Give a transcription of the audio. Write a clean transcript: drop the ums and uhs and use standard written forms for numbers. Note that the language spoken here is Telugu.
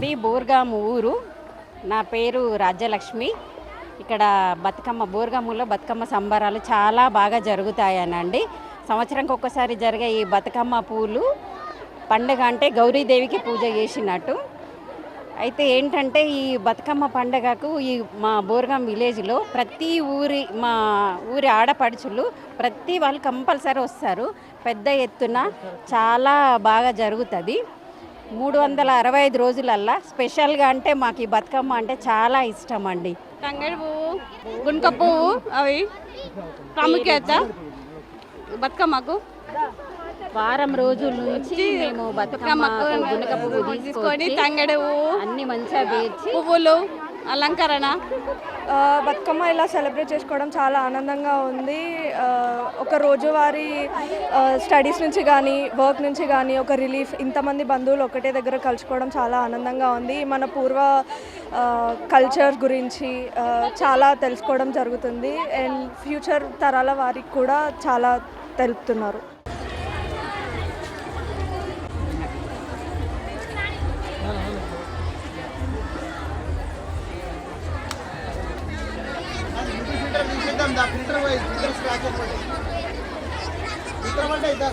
ఇది బోర్గాము ఊరు. నా పేరు రాజ్యలక్ష్మి. ఇక్కడ బోర్గాములో బతుకమ్మ సంబరాలు చాలా బాగా జరుగుతాయనండి. సంవత్సరానికి ఒక్కసారి జరిగే ఈ బతుకమ్మ పూలు పండుగ అంటే గౌరీదేవికి పూజ చేసినట్టు. అయితే ఏంటంటే ఈ బతుకమ్మ పండుగకు మా బోర్గాం విలేజ్లో మా ఊరి ఆడపడుచులు ప్రతి వాళ్ళు కంపల్సరీ వస్తారు. పెద్ద ఎత్తున చాలా బాగా జరుగుతుంది. 365 రోజులల్లా స్పెషల్గా అంటే మాకు ఈ బతుకమ్మ అంటే చాలా ఇష్టం అండి. తంగేడు పువ్వు, గునుక పువ్వు అవి ప్రాముఖ్యత బతుకమ్మకు. వారం రోజుల నుంచి మేము బతుకమ్మకు గునుక పువ్వు తీసుకొని తంగేడు పువ్వు అన్ని మంచిగా పేర్చి పువ్వులు అలంకరణ. బతుకమ్మ ఇలా సెలబ్రేట్ చేసుకోవడం చాలా ఆనందంగా ఉంది. ఒక రోజువారీ స్టడీస్ నుంచి కానీ వర్క్ నుంచి కానీ ఒక రిలీఫ్, ఇంతమంది బంధువులు ఒకటే దగ్గర కలుసుకోవడం చాలా ఆనందంగా ఉంది. మన పూర్వ కల్చర్ గురించి చాలా తెలుసుకోవడం జరుగుతుంది. అండ్ ఫ్యూచర్ తరాల వారికి కూడా చాలా తెలుపుతున్నారు. filter wise filter scratch filter